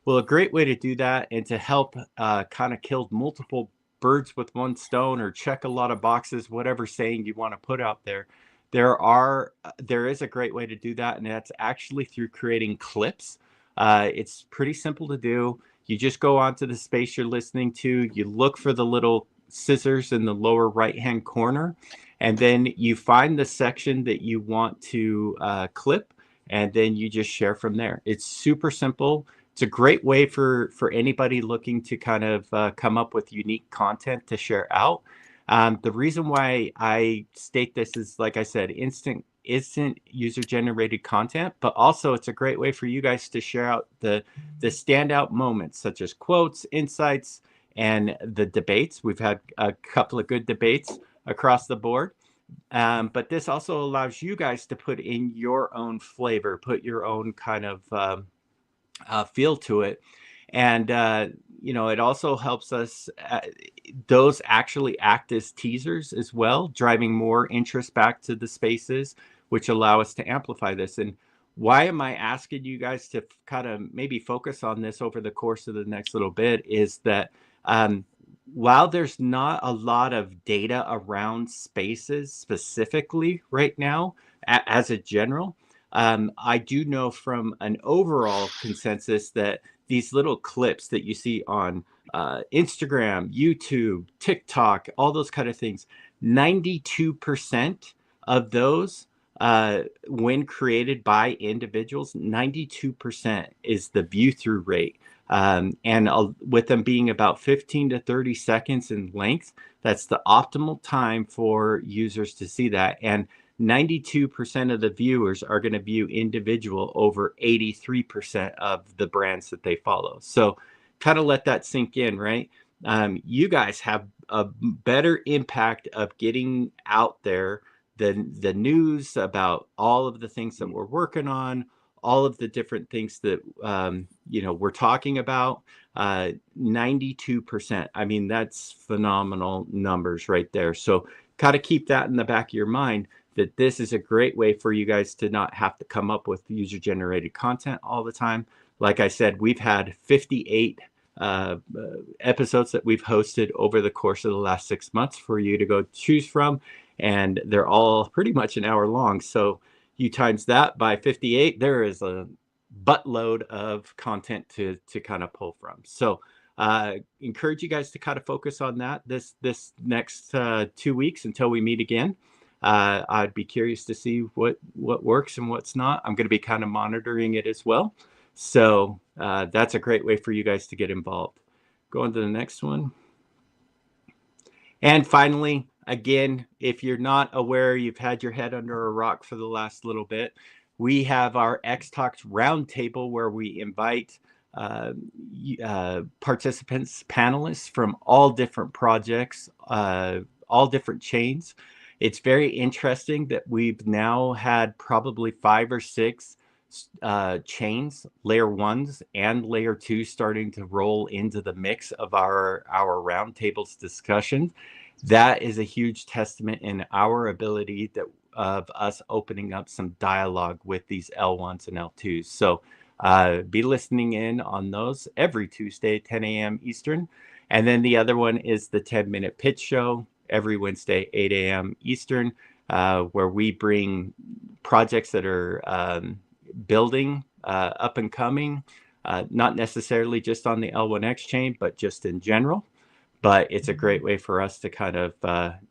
Well, a great way to do that and to help kind of kill multiple birds with one stone, or check a lot of boxes, whatever saying you want to put out there, there is a great way to do that, and that's actually through creating clips. It's pretty simple to do. You just go onto the space you're listening to, you look for the little scissors in the lower right-hand corner, and then you find the section that you want to clip, and then you just share from there. It's super simple. It's a great way for anybody looking to kind of come up with unique content to share out. The reason why I state this is, like I said, instant user-generated content, but also it's a great way for you guys to share out the standout moments, such as quotes, insights, and the debates. We've had a couple of good debates across the board. But this also allows you guys to put in your own flavor, put your own kind of feel to it. And, it also helps us, those actually act as teasers as well, driving more interest back to the spaces, which allow us to amplify this. And why am I asking you guys to kind of maybe focus on this over the course of the next little bit is that while there's not a lot of data around spaces specifically right now, as a general, I do know from an overall consensus that these little clips that you see on Instagram, YouTube, TikTok, all those kind of things, 92% of those, when created by individuals, 92% is the view through rate. And with them being about 15 to 30 seconds in length, that's the optimal time for users to see that. And 92% of the viewers are going to view individual over 83% of the brands that they follow. So kind of let that sink in, right? You guys have a better impact of getting out there the news about all of the things that we're working on, all of the different things that we're talking about. 92%. I mean, that's phenomenal numbers right there. So kind of keep that in the back of your mind, that this is a great way for you guys to not have to come up with user-generated content all the time. Like I said, we've had 58 episodes that we've hosted over the course of the last 6 months for you to go choose from, and they're all pretty much an hour long. So you times that by 58, there is a buttload of content to kind of pull from. So encourage you guys to kind of focus on that this next 2 weeks until we meet again. I'd be curious to see what works and what's not. I'm going to be kind of monitoring it as well. So that's a great way for you guys to get involved. Go on to the next one. And finally, again, if you're not aware, you've had your head under a rock for the last little bit, we have our X Talks Roundtable where we invite participants, panelists from all different projects, all different chains. It's very interesting that we've now had probably 5 or 6 chains, layer 1s and layer 2s, starting to roll into the mix of our roundtables discussion. That is a huge testament in our ability of us opening up some dialogue with these L1s and L2s. So be listening in on those every Tuesday, 10 a.m. Eastern. And then the other one is the 10-minute pitch show every Wednesday, 8 a.m. Eastern, where we bring projects that are building, up and coming, not necessarily just on the L1X chain, but just in general. But it's a great way for us to kind of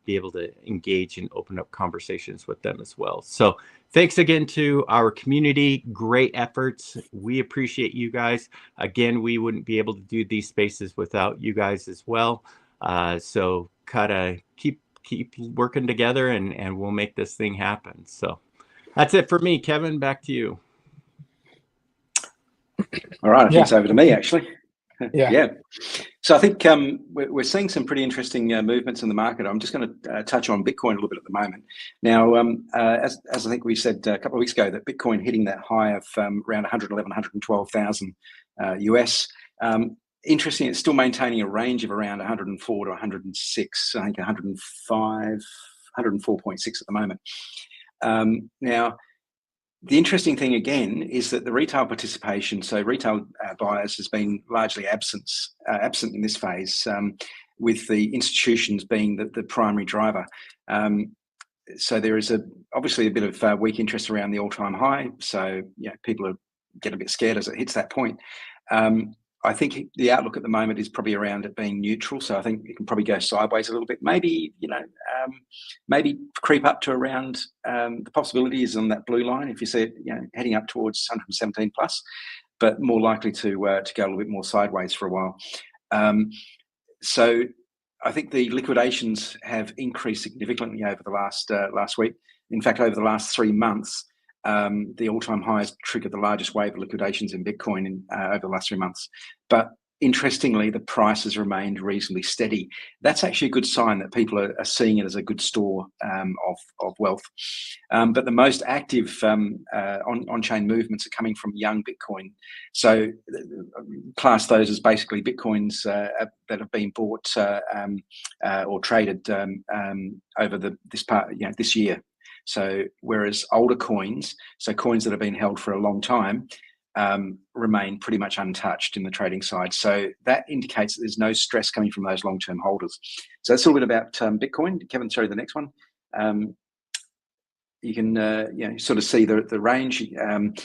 be able to engage and open up conversations with them as well. So thanks again to our community. Great efforts. We appreciate you guys. Again, we wouldn't be able to do these spaces without you guys as well. So kind of keep working together and we'll make this thing happen. So that's it for me. Kevin, back to you. All right, I think it's over to me, actually. Yeah. So I think we're seeing some pretty interesting movements in the market. I'm just going to touch on Bitcoin a little bit at the moment. Now, as I think we said a couple of weeks ago, that Bitcoin hitting that high of around 111, 112,000 US. Interesting, it's still maintaining a range of around 104 to 106, I think 105, 104.6 at the moment. Now, the interesting thing again is that the retail participation, so retail buyers, has been largely absent in this phase, with the institutions being the primary driver. So there is obviously a bit of weak interest around the all-time high. So people are getting a bit scared as it hits that point. I think the outlook at the moment is probably around it being neutral. So I think it can probably go sideways a little bit. Maybe, maybe creep up to around, the possibility is on that blue line if you see it, heading up towards 117 plus, but more likely to go a little bit more sideways for a while. So I think the liquidations have increased significantly over the last week. In fact, over the last 3 months, the all-time highs triggered the largest wave of liquidations in Bitcoin over the last 3 months. But interestingly, the price has remained reasonably steady. That's actually a good sign that people are seeing it as a good store of wealth. But the most active on-chain movements are coming from young Bitcoin. So class those as basically Bitcoins that have been bought or traded over this year. So whereas older coins, so coins that have been held for a long time, remain pretty much untouched in the trading side. So that indicates that there's no stress coming from those long-term holders. So that's a little bit about Bitcoin. Kevin, sorry, the next one. You can sort of see the range. It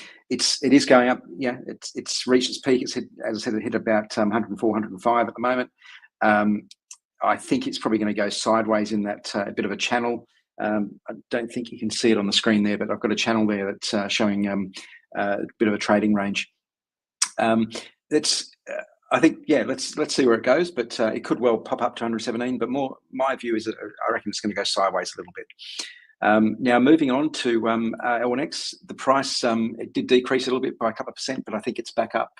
is going up. Yeah, it's reached its peak. It's hit, as I said, it hit about 104, 105 at the moment. I think it's probably going to go sideways in that bit of a channel. I don't think you can see it on the screen there, but I've got a channel there that's showing a bit of a trading range. I think, let's see where it goes, but it could well pop up to 117. But my view is that I reckon it's going to go sideways a little bit. Now moving on to L1X, the price it did decrease a little bit by a couple of percent, but I think it's back up.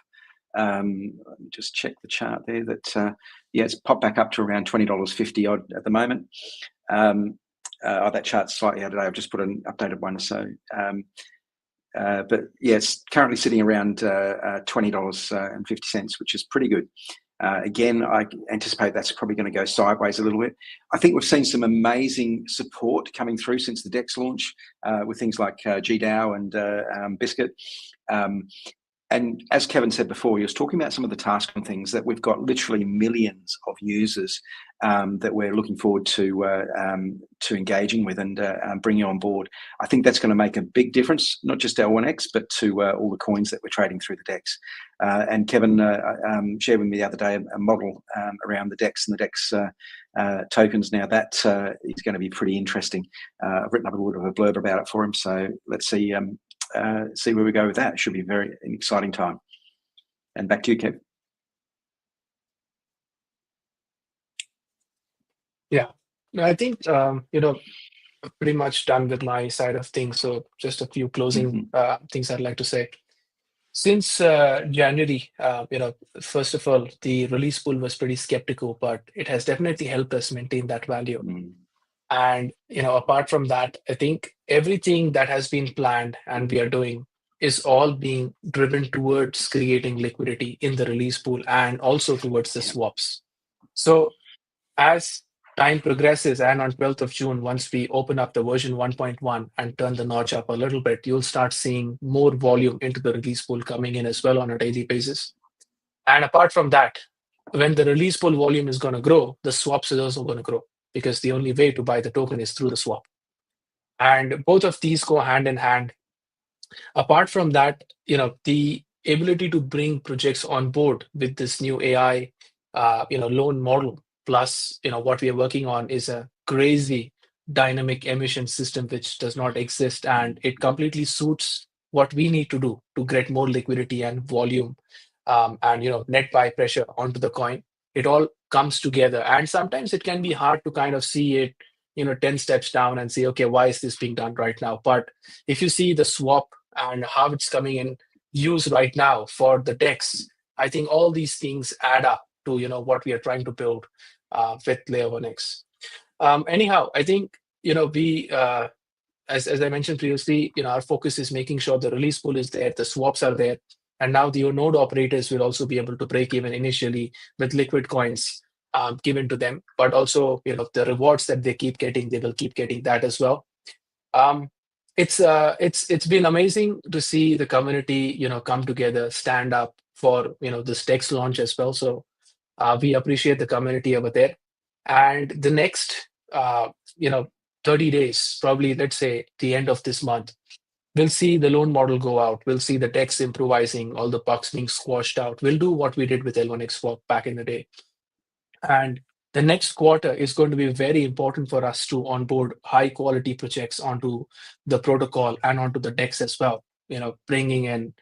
Let me just check the chart there. That it's popped back up to around $20.50 odd at the moment. That chart's slightly out today. I've just put an updated one. So, but yeah, it's currently sitting around $20.50, which is pretty good. Again, I anticipate that's probably going to go sideways a little bit. I think we've seen some amazing support coming through since the DeX launch with things like GDAO and Biscuit. And as Kevin said before, he was talking about some of the TaskOn things that we've got literally millions of users that we're looking forward to engaging with and bringing on board. I think that's going to make a big difference, not just L1X, but to all the coins that we're trading through the DeX. And Kevin shared with me the other day a model around the DeX and the DeX tokens. Now that is going to be pretty interesting. I've written up a little bit of a blurb about it for him, so let's see where we go with that. It should be an exciting time. And back to you, Kev. Yeah, I think pretty much done with my side of things. So just a few closing things I'd like to say. Since January, first of all, the release pool was pretty skeptical, but it has definitely helped us maintain that value. And apart from that, I think everything that has been planned and we are doing is all being driven towards creating liquidity in the release pool and also towards the swaps. So as time progresses, and on 12th of June, once we open up the version 1.1 and turn the notch up a little bit, you'll start seeing more volume into the release pool coming in as well on a daily basis. And apart from that, when the release pool volume is going to grow, the swaps is also going to grow, because the only way to buy the token is through the swap. And both of these go hand in hand. Apart from that, the ability to bring projects on board with this new AI, loan model, plus, what we are working on is a crazy dynamic emission system which does not exist, and it completely suits what we need to do to get more liquidity and volume, and net buy pressure onto the coin. It all comes together, and sometimes it can be hard to kind of see it 10 steps down and say, okay, why is this being done right now? But if you see the swap and how it's coming in use right now for the DeX, I think all these things add up to what we are trying to build with Layer 1X. Anyhow, I think we as I mentioned previously, our focus is making sure the release pool is there, the swaps are there, and now the node operators will also be able to break even initially with liquid coins given to them, but also the rewards that they keep getting, they will keep getting that as well. It's been amazing to see the community come together, stand up for this DeX launch as well. So we appreciate the community over there. And the next 30 days, probably let's say the end of this month, We'll see the loan model go out. We'll see the DeX improvising, all the bugs being squashed out. We'll do what we did with L1X Fork back in the day. And the next quarter is going to be very important for us to onboard high quality projects onto the protocol and onto the DEX as well, bringing in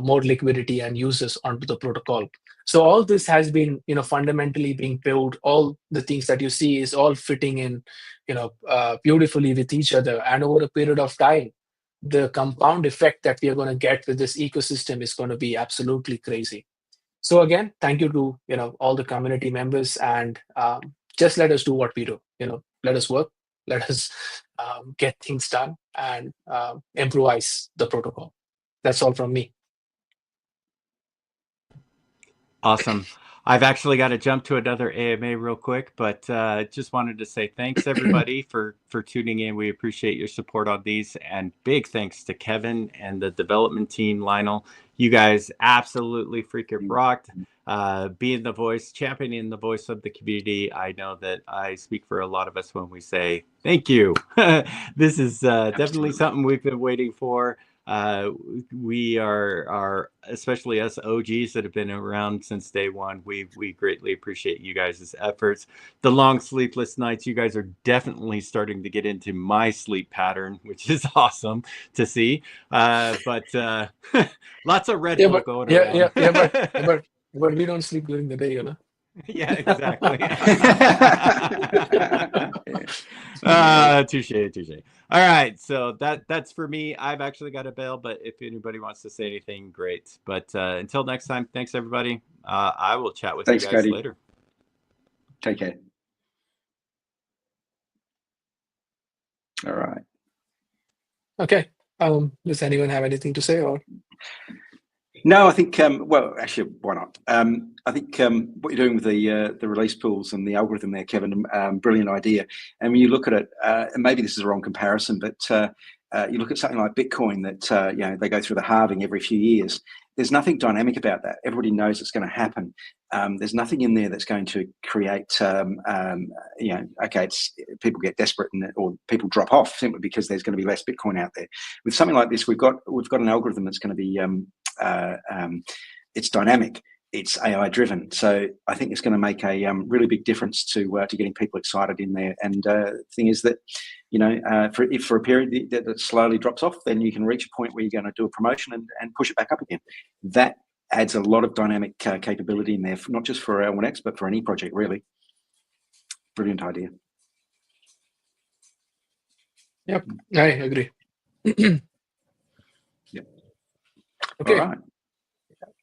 more liquidity and users onto the protocol. So all this has been, fundamentally being built. All the things that you see is all fitting in, beautifully with each other. And over a period of time, the compound effect that we are going to get with this ecosystem is going to be absolutely crazy. So again, thank you to all the community members, and just let us do what we do. Let us work, let us get things done, and improvise the protocol. That's all from me. Awesome. I've actually got to jump to another AMA real quick, but just wanted to say thanks everybody for tuning in. We appreciate your support on these, and big thanks to Kevin and the development team, Lionel. You guys absolutely freaking rocked. Being the voice, championing the voice of the community. I know that I speak for a lot of us when we say thank you. This is definitely something we've been waiting for. We are especially us OGs that have been around since day one. We greatly appreciate you guys' efforts. The long sleepless nights, you guys are definitely starting to get into my sleep pattern, which is awesome to see. But lots of Red Bull going around. But we don't sleep during the day, Yeah, exactly. Touche. All right, so that's for me. I've actually got a bail, but if anybody wants to say anything, great. But until next time, thanks everybody. I will chat with you guys Cody. later. Take care. All right. Okay. Does anyone have anything to say, or? No, I think, well, actually, why not? I think what you're doing with the release pools and the algorithm there, Kevin, brilliant idea. And when you look at it, and maybe this is a wrong comparison, but you look at something like Bitcoin that, they go through the halving every few years. There's nothing dynamic about that. Everybody knows it's going to happen. There's nothing in there that's going to create, people get desperate or people drop off simply because there's going to be less Bitcoin out there. With something like this, we've got an algorithm that's going to be it's dynamic, it's AI driven, so I think it's going to make a really big difference to getting people excited in there. And the thing is that if for a period that slowly drops off, then you can reach a point where you're going to do a promotion and push it back up again. That adds a lot of dynamic capability in there, not just for L1X but for any project really. Brilliant idea. Yep, I agree. Yep. Okay. All right.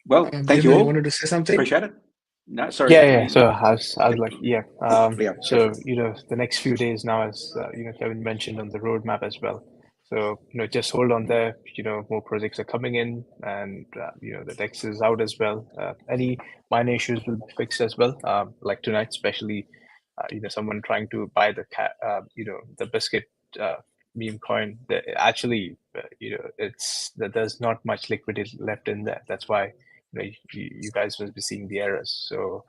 Well, thank you all. You wanted to say something? Appreciate it. No, sorry. Yeah. So I was like, Yeah. So the next few days now, as Kevin mentioned on the roadmap as well. So just hold on there. More projects are coming in, and the DEX is out as well. Any minor issues will be fixed as well. Like tonight, especially, someone trying to buy the biscuit meme coin. Actually, it's that there's not much liquidity left in there. That's why you guys must be seeing the errors. So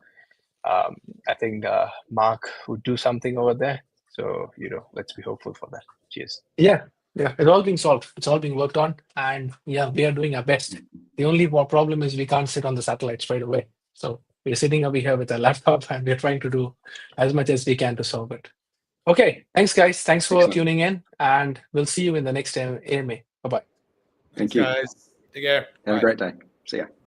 I think Mark would do something over there. So let's be hopeful for that. Cheers. Yeah, it's all being solved. It's all being worked on, and we are doing our best. The only problem is we can't sit on the satellite straight away. So we're sitting over here with a laptop, and we're trying to do as much as we can to solve it. Okay, thanks guys. Thanks for tuning in, and we'll see you in the next AMA. Bye-bye. Thank you. Guys, take care. Have a great day. See ya.